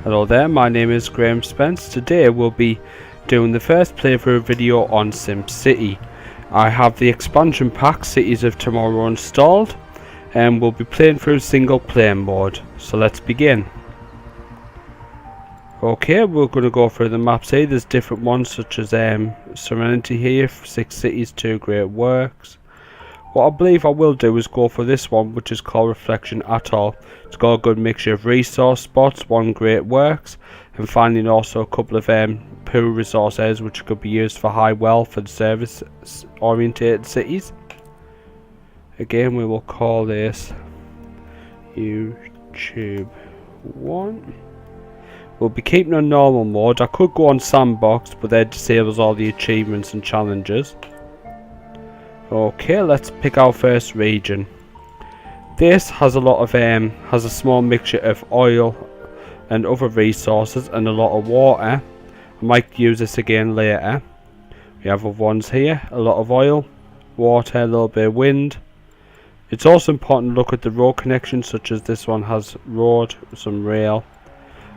Hello there, my name is Graham Spence. Today we'll be doing the first playthrough video on Simcity. I have the expansion pack Cities of Tomorrow installed and we'll be playing through single player mode. So let's begin. Okay, we're going to go through the maps here. There's different ones such as Serenity here, 6 cities, 2 great works. What I believe I will do is go for this one, which is called Reflection Atoll. It's got a good mixture of resource spots, 1 great works, and finding also a couple of poor resource areas which could be used for high wealth and service orientated cities. Again, we will call this YouTube 1. We'll be keeping on normal mode. I could go on sandbox, but that disables all the achievements and challenges. Okay, let's pick our first region. This has a lot of has a small mixture of oil and other resources and a lot of water. I might use this again later. We have other ones here, a lot of oil, water, a little bit of wind. It's also important to look at the road connections, such as this one has road, some rail.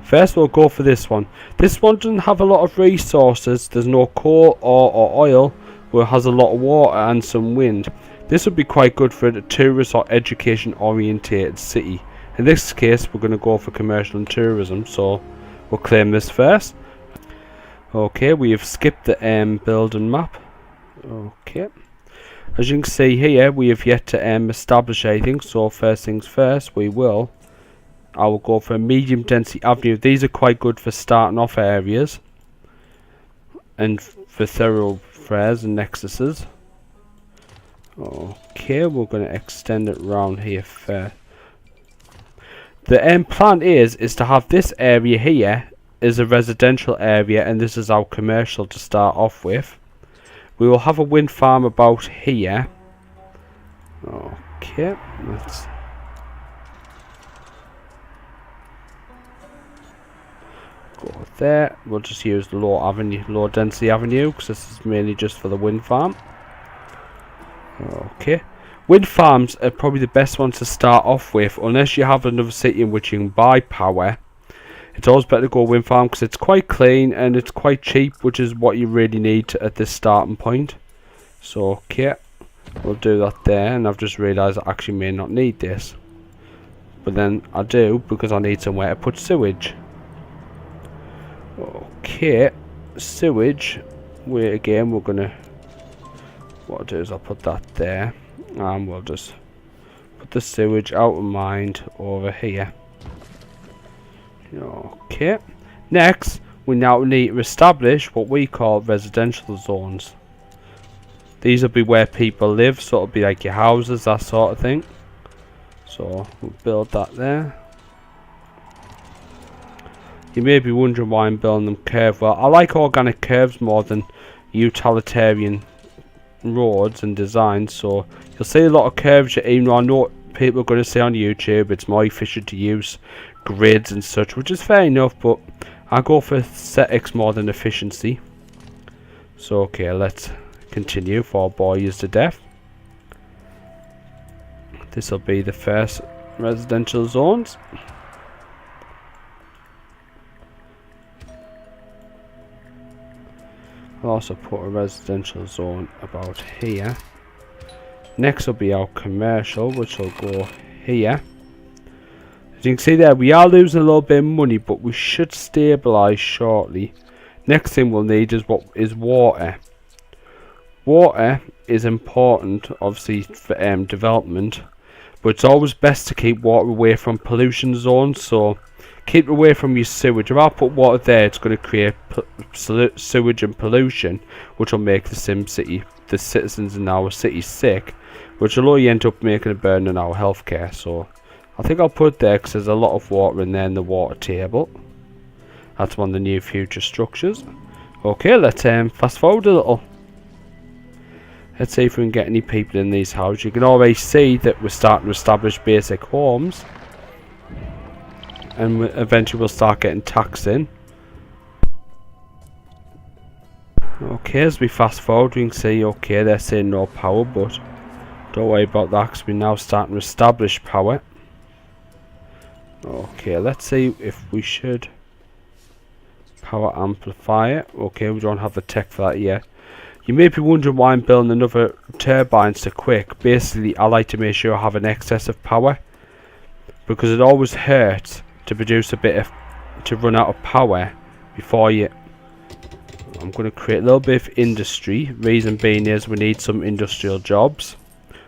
First we'll go for this one. This one doesn't have a lot of resources. There's no coal or oil, but it has a lot of water and some wind. This would be quite good for a tourist or education orientated city. In this case we're going to go for commercial and tourism, so we'll claim this first. Okay, we have skipped the building map. Okay, as you can see here, we have yet to establish anything, so first things first, I will go for a medium density avenue. These are quite good for starting off areas and for thoroughfares and nexuses. Okay, we're going to extend it around here first. The plan is to have this area here is a residential area, and this is our commercial to start off with. We will have a wind farm about here. Okay, let's go there. We'll just use the low density avenue, because this is mainly just for the wind farm. Okay, wind farms are probably the best ones to start off with, unless you have another city in which you can buy power. It's always better to go wind farm because it's quite clean and it's quite cheap, which is what you really need at this starting point. So okay, we'll do that there, and I've just realised I actually may not need this, but then I do, because I need somewhere to put sewage. Okay, sewage, we're gonna, what I'll do is I'll put that there, and we'll just put the sewage out of mind over here. Okay, next we now need to establish what we call residential zones. These will be where people live, so it'll be like your houses, that sort of thing. So we'll build that there. You may be wondering why I'm building them curved. Well, I like organic curves more than utilitarian roads and designs, so you'll see a lot of curves, even though I know what people are going to say on YouTube, it's more efficient to use grids and such, which is fair enough, but I go for aesthetics more than efficiency. So okay, let's continue for bore you to death. This will be the first residential zones. I'll also put a residential zone about here. Next will be our commercial, which will go here. As you can see there, we are losing a little bit of money, but we should stabilise shortly. Next thing we'll need is water. Water is important, obviously, for development, but it's always best to keep water away from pollution zones, so keep it away from your sewage. If I put water there, it's going to create sewage and pollution, which will make the Simcity, the citizens in our city, sick, which will only end up making a burden on our healthcare. So I think I'll put it there because there's a lot of water in there in the water table. That's one of the new future structures. Okay, let's fast forward a little. Let's see if we can get any people in these houses. You can already see that we're starting to establish basic homes, and eventually we'll start getting tax in. Okay, as we fast forward, we can see, okay, they're saying no power, but don't worry about that because we're now starting to establish power. Okay, let's see if we should Power amplifier. Okay, we don't have the tech for that yet. You may be wondering why I'm building another turbine so quick. Basically, I like to make sure I have an excess of power, because it always hurts to produce a bit of, to run out of power before you. I'm going to create a little bit of industry. Reason being is we need some industrial jobs.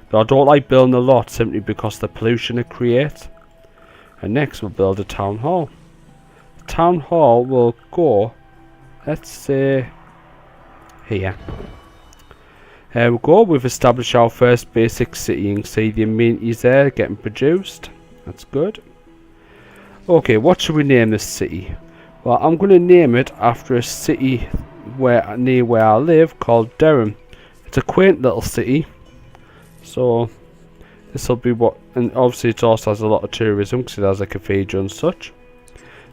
Though I don't like building a lot simply because the pollution it creates. And next we'll build a town hall. The town hall will go, let's say, here. There we go, we've established our first basic city. You can see the amenities there getting produced. That's good. Okay, what should we name this city? Well, I'm going to name it after a city near where I live called Durham. It's a quaint little city. So this will be what, and obviously it also has a lot of tourism because it has a cathedral and such.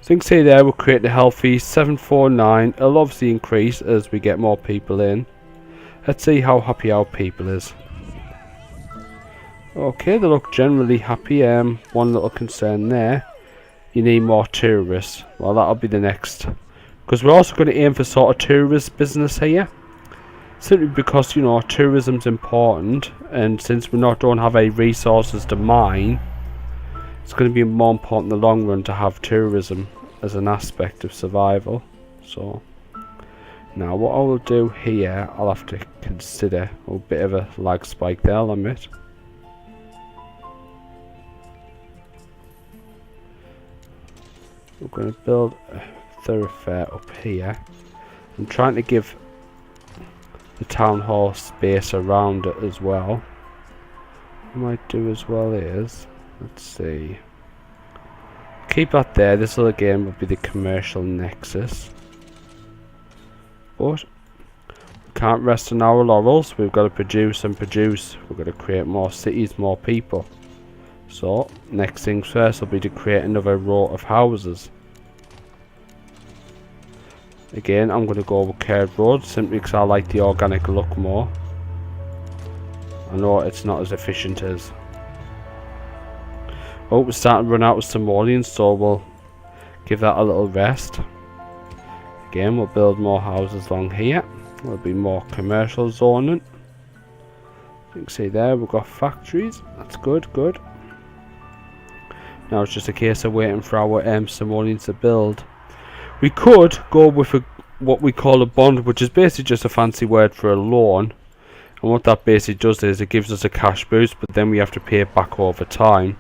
So you can see there we'll create a healthy 749. It'll obviously increase as we get more people in. Let's see how happy our people is. Okay, they look generally happy. One little concern there. You need more tourists. Well, that'll be the next. Because we're also going to aim for sort of tourist business here. Simply because, you know, tourism's important. And since we don't have any resources to mine, it's going to be more important in the long run to have tourism as an aspect of survival. So, now what I will do here, I'll have to consider a bit of a lag spike there, I'll admit. We're going to build a thoroughfare up here. I'm trying to give the town hall space around it as well. What I might do as well is, let's see, keep that there. This will again will be the commercial nexus. But we can't rest on our laurels. We've got to produce and produce. We've got to create more cities, more people. So next things first will be to create another row of houses. Again, I'm going to go with curved roads simply because I like the organic look more. I know it's not as efficient as. Oh, we're starting to run out of simoleons, so we'll give that a little rest. Again, we'll build more houses along here. There'll be more commercial zoning. You can see there we've got factories. That's good, good. Now it's just a case of waiting for our simoleons to build. We could go with what we call a bond, which is basically just a fancy word for a loan. And what that basically does is it gives us a cash boost, but then we have to pay it back over time.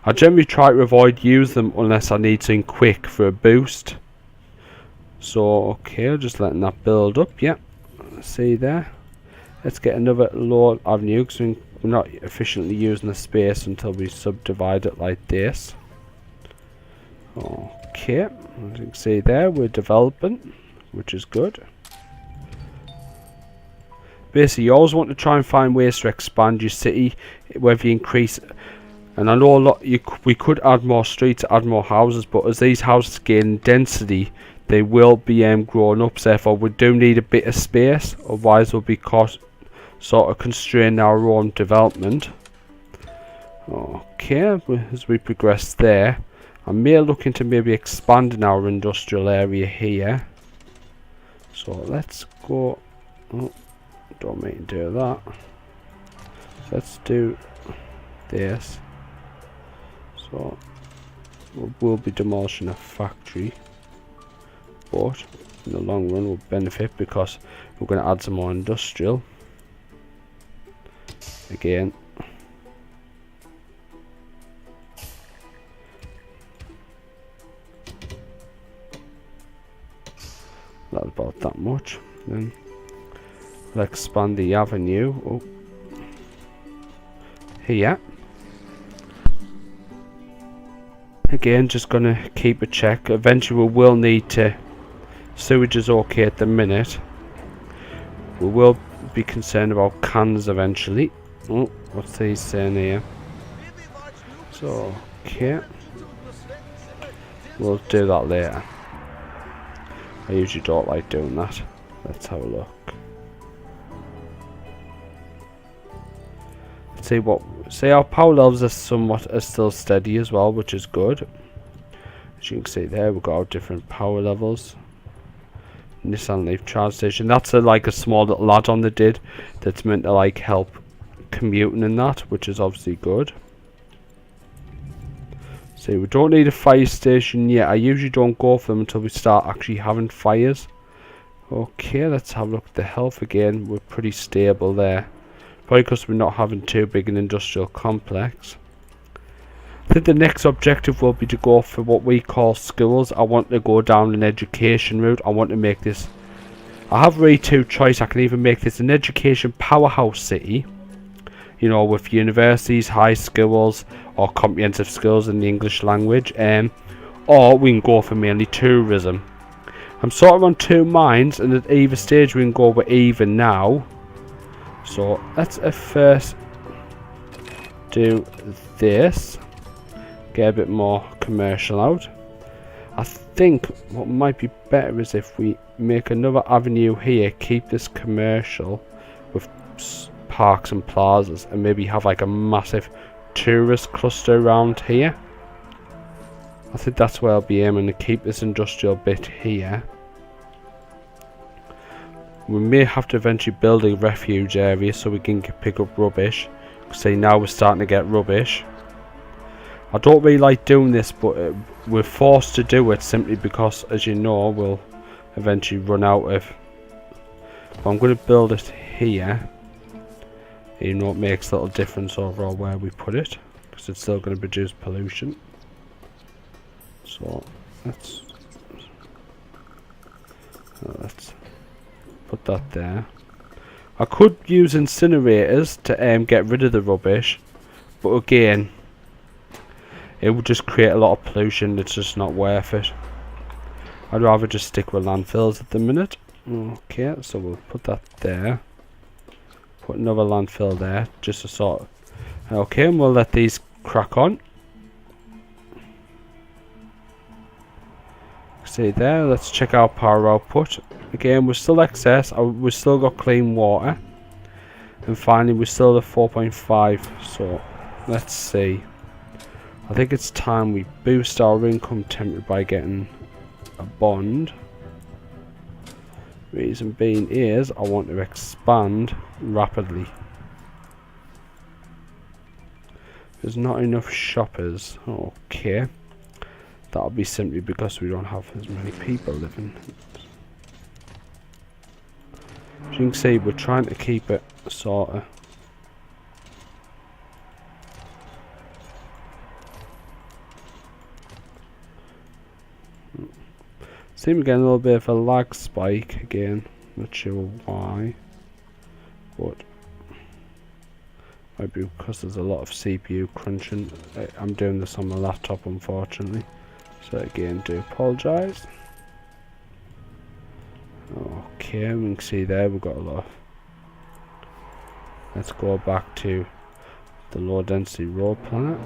I generally try to avoid using them unless I need something quick for a boost. So okay, just letting that build up. Yeah, see there. Let's get another loan avenue because we're not efficiently using the space until we subdivide it like this. Okay, as you can see there, we're developing, which is good. Basically, you always want to try and find ways to expand your city, whether you increase. And I know a lot. We could add more streets, add more houses, but as these houses gain density, they will be grown up. Therefore, we do need a bit of space, otherwise we'll be sort of constrain our own development. Okay, as we progress there, I may look into maybe expanding our industrial area here. So let's go. Oh, don't mean to do that. Let's do this. So we'll be demolishing a factory, but in the long run we'll benefit because we're going to add some more industrial. Again, that's about that much. Then we'll expand the avenue here. Again, just gonna keep a check. Eventually we will need to. Sewage is okay at the minute. We will be concerned about cans eventually. Oh, what's he saying here? So, okay. We'll do that later. I usually don't like doing that. Let's have a look. See our power levels are still steady as well, which is good. As you can see there, we've got our different power levels. Nissan Leaf charge station. That's like a small little add-on they did that's meant to like help commuting and that, which is obviously good. See, we don't need a fire station yet. I usually don't go for them until we start actually having fires. Okay, let's have a look at the health again. We're pretty stable there. Probably because we're not having too big an industrial complex. I think the next objective will be to go for what we call schools. I want to go down an education route. I want to make this... I have really two choices. I can either make this an education powerhouse city, you know, with universities, high schools, or comprehensive schools in the English language, or we can go for mainly tourism. I'm sort of on two minds, and at either stage we can go with either now. So let's first do this. Get a bit more commercial out. I think what might be better is if we make another avenue here, keep this commercial with parks and plazas, and maybe have like a massive tourist cluster around here. I think that's where I'll be aiming to keep this industrial bit here. We may have to eventually build a refuge area so we can pick up rubbish. See, now we're starting to get rubbish. I don't really like doing this, but we're forced to do it simply because, as you know, we'll eventually run out of... But I'm going to build it here. Even though it makes a little difference overall where we put it, because it's still going to produce pollution. So let's put that there. I could use incinerators to get rid of the rubbish, but again, it would just create a lot of pollution. It's just not worth it. I'd rather just stick with landfills at the minute. Okay, so we'll put that there. Put another landfill there, just to sort of... Okay, and we'll let these crack on. See there, let's check our power output. Again, we're still excess. We've still got clean water. And finally, we're still at 4.5. So, let's see. I think it's time we boost our income template by getting a bond. Reason being is I want to expand rapidly. There's not enough shoppers. Okay. That'll be simply because we don't have as many people living. As you can see, we're trying to keep it sort of... Seem to get a little bit of a lag spike again. Not sure why, but might be because there's a lot of CPU crunching. I'm doing this on my laptop, unfortunately. So again, do apologise. Okay, we can see there we've got a lot. Let's go back to the low density road planet.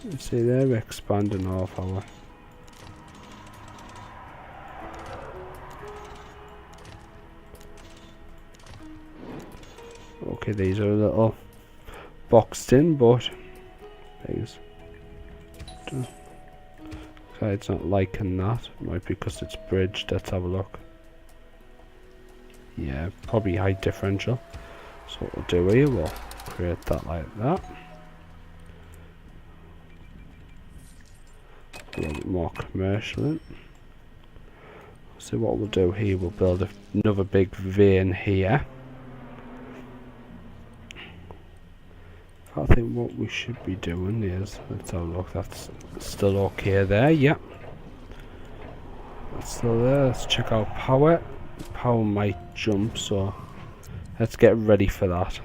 You see there, we're expanding our power. Okay, these are a little boxed in, but these okay, it's not liking that. Might be because it's bridged. Let's have a look. Yeah, probably high differential. So what we'll do here, we'll create that like that. A little bit more commercial in. So what we'll do here, we'll build another big vein here. I think what we should be doing is, let's have a look, that's still okay there, yeah. That's still there. Let's check out power. Power might jump, so let's get ready for that.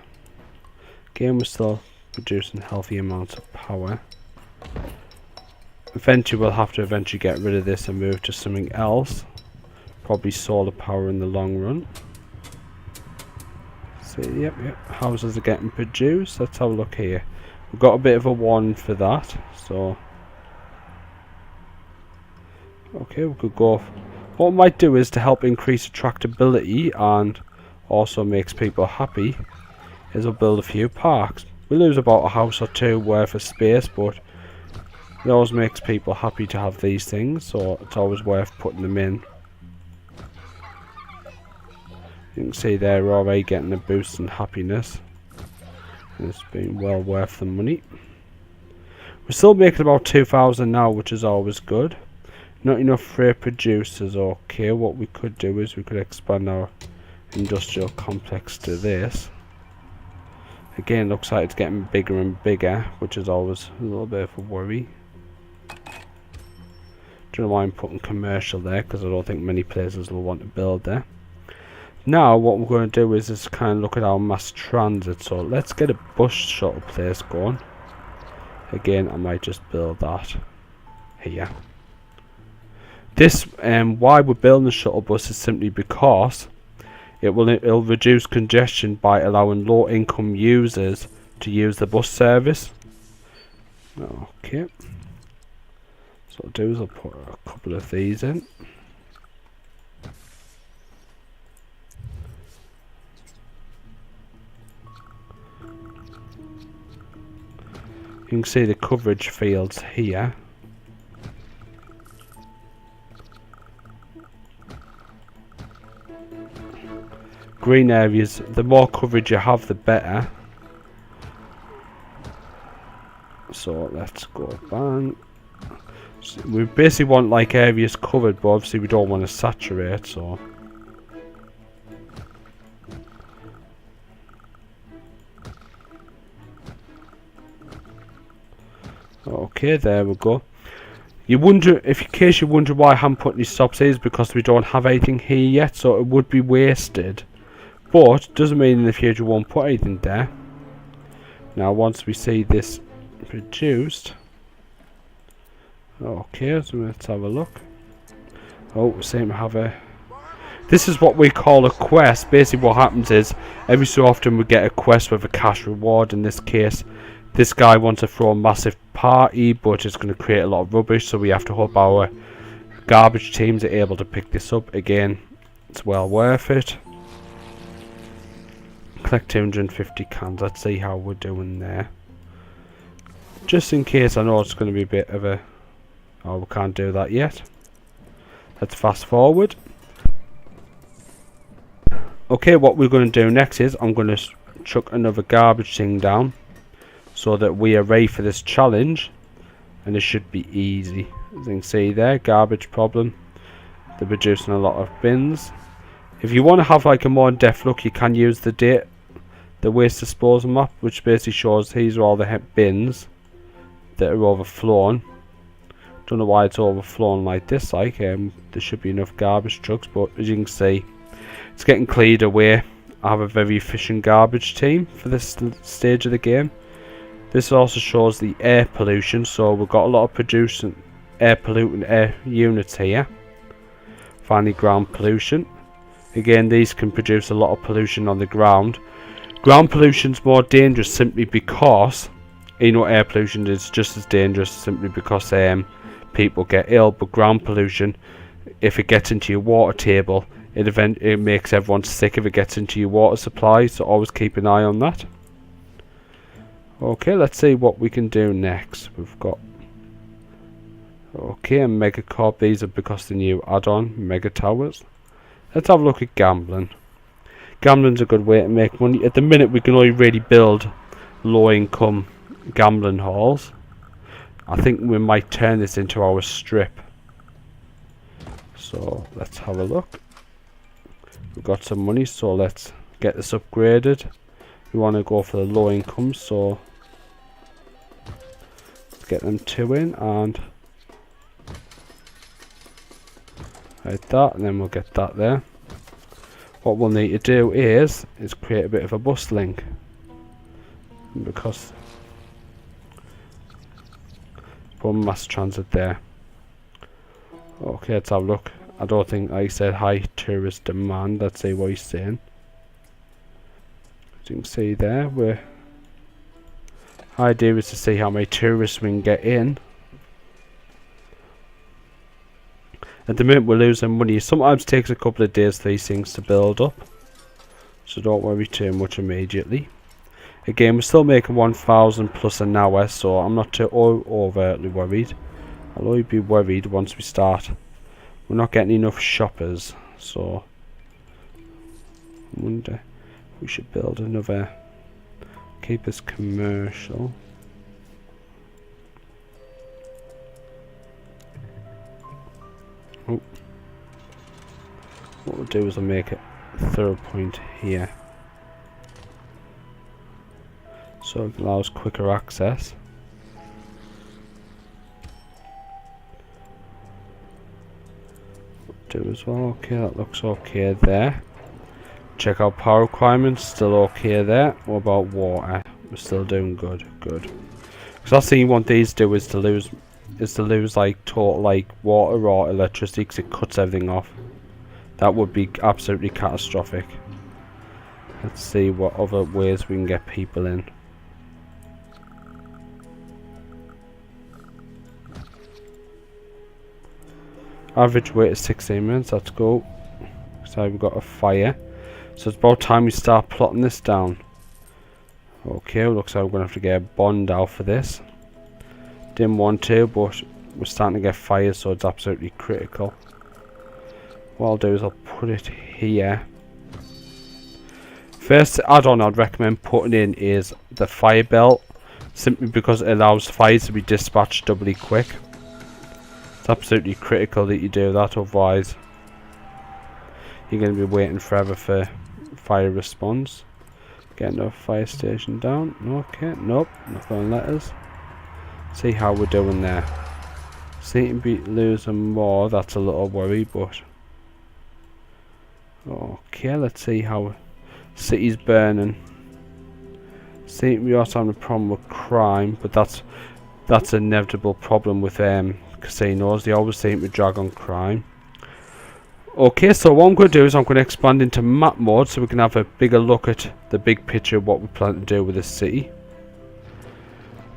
Again, we're still producing healthy amounts of power. Eventually we'll have to get rid of this and move to something else. Probably solar power in the long run. See, yep, houses are getting produced. Let's have a look here. We've got a bit of a one for that, so okay, we could go. What we might do is to help increase attractability and also makes people happy, is we'll build a few parks. We lose about a house or two worth of space, but it always makes people happy to have these things, so it's always worth putting them in. You can see they're already getting a boost in happiness. It's been well worth the money. We're still making about 2,000 now, which is always good. Not enough freight producers. Okay, what we could do is we could expand our industrial complex to this. Again, looks like it's getting bigger and bigger, which is always a little bit of a worry. Don't know why I'm putting commercial there, because I don't think many places will want to build there. Now what we're going to do is just kind of look at our mass transit. So let's get a bus shuttle place going. Again, I might just build that here. This why we're building the shuttle bus is simply because it'll reduce congestion by allowing low income users to use the bus service. Okay. So what I'll do is I'll put a couple of these in. You can see the coverage fields here. Green areas, the more coverage you have, the better. So let's go bang. So we basically want like areas covered, but obviously we don't want to saturate, so. Okay, there we go. You wonder, in case you wonder why I haven't put any stops here, is because we don't have anything here yet, so it would be wasted. But doesn't mean in the future we won't put anything there. Now once we see this produced, okay, so let's have a look. Oh, we seem to have a. This is what we call a quest. Basically, what happens is every so often we get a quest with a cash reward. In this case, this guy wants to throw a massive party, but it's going to create a lot of rubbish, so we have to hope our garbage teams are able to pick this up. Again, it's well worth it. Collect 250 cans. Let's see how we're doing there. Just in case, I know it's going to be a bit of a. Oh, we can't do that yet. Let's fast forward. Okay, what we're going to do next is I'm going to chuck another garbage thing down, so that we are ready for this challenge, and it should be easy. As you can see there, garbage problem. They're producing a lot of bins. If you want to have like a more in-depth look, you can use the waste disposal map, which basically shows these are all the bins that are overflowing. Don't know why it's overflowing like this. Like there should be enough garbage trucks, but as you can see, it's getting cleared away. I have a very efficient garbage team for this stage of the game. This also shows the air pollution, so we've got a lot of producing air pollutant air units here. Finally, ground pollution. Again, these can produce a lot of pollution on the ground. Ground pollution is more dangerous simply because, you know, air pollution is just as dangerous simply because people get ill. But ground pollution, if it gets into your water table, it makes everyone sick if it gets into your water supply. So always keep an eye on that. Okay, let's see what we can do next. We've got okay, and Mega Corp. These are because the new add-on Mega Towers. Let's have a look at gambling. Gambling's a good way to make money. At the minute, we can only really build low-income gambling halls. I think we might turn this into our strip. So let's have a look. We've got some money, so let's get this upgraded. We want to go for the low income, so let's get them 2 in, and like that, and then we'll get that there. What we'll need to do is create a bit of a bus link, because put mass transit there. Okay, let's have a look. I don't think I said high tourist demand. Let's see what he's saying. As you can see there, the idea is to see how many tourists we can get in. At the minute we're losing money. Sometimes it takes a couple of days for these things to build up, so don't worry too much immediately. Again, we're still making 1,000 plus an hour, so I'm not too overtly worried. I'll only be worried once we start. We're not getting enough shoppers, so I wonder if we should build another. Keep this commercial. Oh. What we'll do is I'll make a third point here, so it allows quicker access. Do as well. Okay, that looks okay there. Check out power requirements, still okay there. What about water? We're still doing good. Because last thing you want these to do is to lose like total like water or electricity, because it cuts everything off. That would be absolutely catastrophic. Let's see what other ways we can get people in. Average wait is 16 minutes, let's go. So we've got a fire. So it's about time we start plotting this down. Okay, looks like we're going to have to get a bond out for this. Didn't want to, but we're starting to get fires, so it's absolutely critical. What I'll do is I'll put it here. First add-on I'd recommend putting in is the fire belt, simply because it allows fires to be dispatched doubly quick. It's absolutely critical that you do that, otherwise you're going to be waiting forever for fire response. Get another fire station down. Okay, nope, not going to let us. See how we're doing there. Seem to be losing more, that's a little worry, but okay, let's see how city's burning. Seem we also having a problem with crime, but that's an inevitable problem with casinos. They always seem to drag on crime. Okay, so what I'm going to do is I'm going to expand into map mode so we can have a bigger look at the big picture of what we plan to do with this city.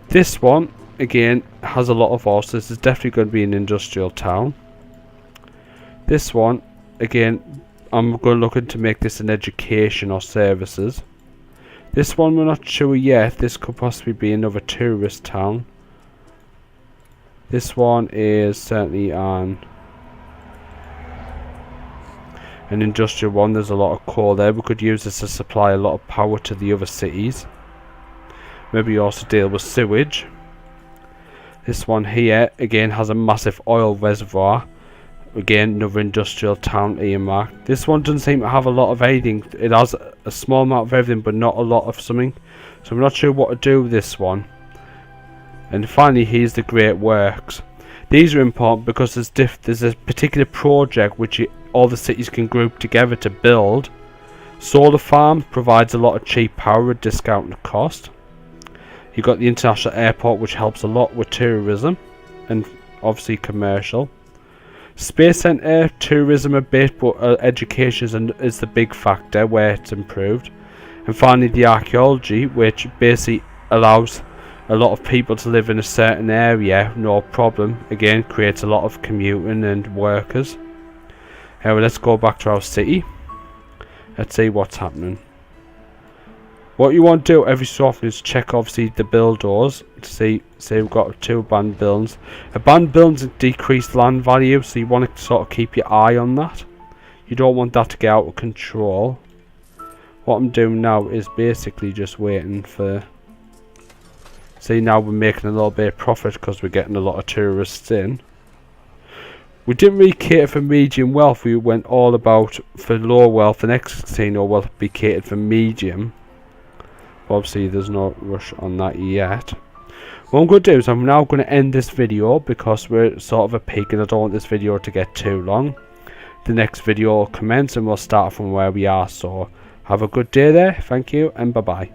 This one again has a lot of horses. It's definitely going to be an industrial town. This one again, I'm going to look into make this an education or services. This one we're not sure yet. This could possibly be another tourist town. This one is certainly an industrial one. There's a lot of coal there. We could use this to supply a lot of power to the other cities. Maybe also deal with sewage. This one here again has a massive oil reservoir. Again, another industrial town earmarked. This one doesn't seem to have a lot of anything. It has a small amount of everything, but not a lot of something. So I'm not sure what to do with this one. And finally, here's the Great Works. These are important because there's a particular project which all the cities can group together to build. Solar farm provides a lot of cheap power at discounted cost. You've got the international airport, which helps a lot with tourism and obviously commercial. Space Centre, tourism a bit, but education is the big factor where it's improved. And finally the archaeology, which basically allows a lot of people to live in a certain area, no problem. Again, creates a lot of commuting and workers. Well, let's go back to our city. Let's see what's happening. What you want to do every so often is check obviously the builders to see we've got 2 abandoned buildings. Abandoned buildings decrease land value, so you want to sort of keep your eye on that. You don't want that to get out of control. What I'm doing now is basically just waiting for. See, now we're making a little bit of profit because we're getting a lot of tourists in. We didn't really cater for medium wealth. We went all about for low wealth. The next casino will be catered for medium. Obviously there's no rush on that yet. What I'm going to do is I'm now going to end this video because we're sort of a peak and I don't want this video to get too long. The next video will commence and we'll start from where we are. So have a good day there. Thank you and bye bye.